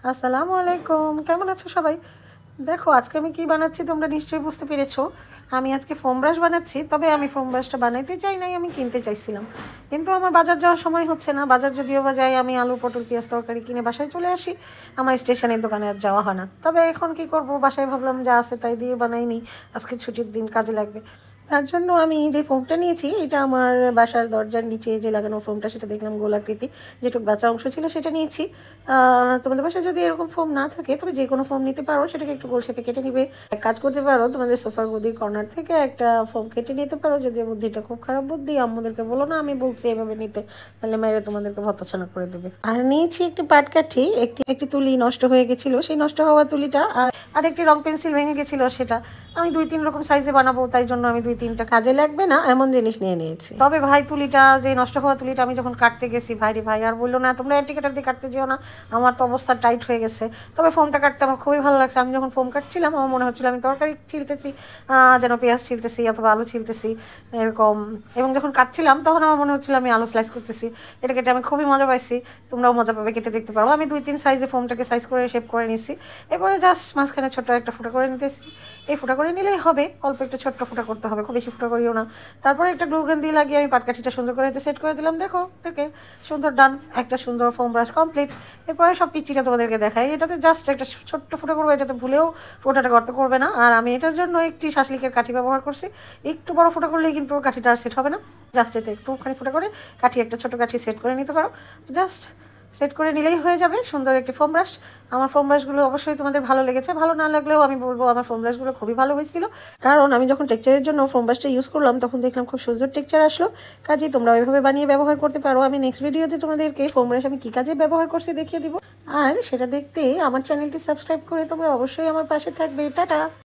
আসসালামু আলাইকুম, কেমন আছো সবাই? দেখো আজকে আমি কি বানাচ্ছি তোমরা নিশ্চয়ই বুঝতে পেরেছো। আমি আজকে ফোম ব্রাশ বানাচ্ছি, তবে আমি ফোম ব্রাশটা বানাইতে চাই নাই, আমি কিনতে চাইছিলাম। কিন্তু আমার বাজার যাওয়ার সময় হচ্ছে না। বাজার যদিও বা যাই, আমি আলু পটল পেঁয়াজ তরকারি কিনে বাসায় চলে আসি। আমার স্টেশনের দোকানে আর যাওয়া হয় না। তবে এখন কি করব, বাসায় ভাবলাম যা আছে তাই দিয়ে বানাই নি, আজকে ছুটির দিন, কাজে লাগবে। তার জন্য আমি যে ফোমটা নিয়েছি, এটা আমার বাসার দরজার নিচে যে লাগানো ফোমটা, সেটা দেখলাম গোলাকৃতি, যেটুকু বাঁচা অংশ ছিল সেটা নিয়েছি। তোমাদের বাসায় যদি এরকম ফোম না থাকে, তবে যে কোনো ফোম নিতে পারো, সেটাকে একটু গোল শেপে কেটে নিবে। এক কাজ করতে পারো, তোমাদের সোফার গদির কর্নার থেকে একটা ফোম কেটে নিতে পারো। যদি বুদ্ধিটা খুব খারাপ বুদ্ধি, আম্মুদেরকে বলো না আমি বলছি এভাবে নিতে, তাহলে মেয়েরা তোমাদেরকে ভর্তাছানা করে দেবে। আর নিয়েছি একটি পাটকাঠি, একটি একটি তুলি নষ্ট হয়ে গেছিলো, সেই নষ্ট হওয়া তুলিটা, আর একটি রং পেন্সিল ভেঙে গেছিলো, সেটা আমি 2-3 রকম সাইজে বানাবো, তাই জন্য আমি 2-3টা কাজে লাগবে না এমন জিনিস নিয়ে নিয়েছি। তবে ভাই তুলিটা, যে নষ্ট হওয়া তুলিটা, আমি যখন কাটতে গেছি, ভাই আর বললো না তোমরা অ্যান্টিকেটার দিয়ে কাটতে যেও না, আমার তো অবস্থা টাইট হয়ে গেছে। তবে ফোমটা কাটতে আমার খুবই ভালো লাগছে। আমি যখন ফোম কাটছিলাম, আমার মনে হচ্ছিলো আমি তরকারি ছিলতেছি, যেন পেঁয়াজ ছিলতেছি অথবা আলু ছিলতেছি, এরকম। এবং যখন কাটছিলাম, তখন আমার মনে হচ্ছিলো আমি আলু স্লাইস করতেছি। এটা কেটে আমি খুবই মজা পাইছি। তোমরাও মজা পাবে, কেটে দেখতে পারো। আমি 2-3 সাইজে ফোমটাকে সাইজ করে শেপ করে নিছি। এরপরে জাস্ট মাঝখানে ছোট্ট একটা ফুটা করে নিতেছি। এই ফুটা করে নিলেই হবে, অল্প একটু ছোট্ট ফুটা করতে হবে, খুব বেশি ফুটা করিও না। তারপরে একটা গ্লু গান দিয়ে লাগিয়ে আমি পাটকাঠিটা সুন্দর করে সেট করে দিলাম। দেখো, ওকে, সুন্দর ডান, একটা সুন্দর ফোম ব্রাশ কমপ্লিট। এরপরে সব পিচিটা তোমাদেরকে দেখাই। এটাতে জাস্ট একটা ছোট্ট ফুটা করবো, এটাতে ভুলেও ফোটাটা করতে করবে না। আর আমি এটার জন্য একটি শাসলিকের কাঠি ব্যবহার করছি। একটু বড় ফুটা করলেই কিন্তু কাঠিটা আর সেট হবে না। জাস্ট এতে একটুখানি ফুটা করে কাঠি, একটা ছোটো কাঠি সেট করে নিতে পারো। জাস্ট সেট করে নিলেই হয়ে যাবে সুন্দর একটি ফোম ব্রাশ। আমার ফোম ব্রাশগুলো অবশ্যই তোমাদের ভালো লেগেছে। ভালো না লাগলেও আমি বলবো আমার ফোম ব্রাশগুলো খুবই ভালো হয়েছিল। কারণ আমি যখন টেক্সচারের জন্য ফোম ব্রাশটা ইউজ করলাম, তখন দেখলাম খুব সুন্দর টেক্সচার আসলো। কাজেই তোমরা ওইভাবে বানিয়ে ব্যবহার করতে পারো। আমি নেক্সট ভিডিওতে তোমাদেরকে ফোম ব্রাশ আমি কী কাজে ব্যবহার করছি দেখিয়ে দিব। আর সেটা দেখতে আমার চ্যানেলটি সাবস্ক্রাইব করে তোমরা অবশ্যই আমার পাশে থাকবে। টাটা।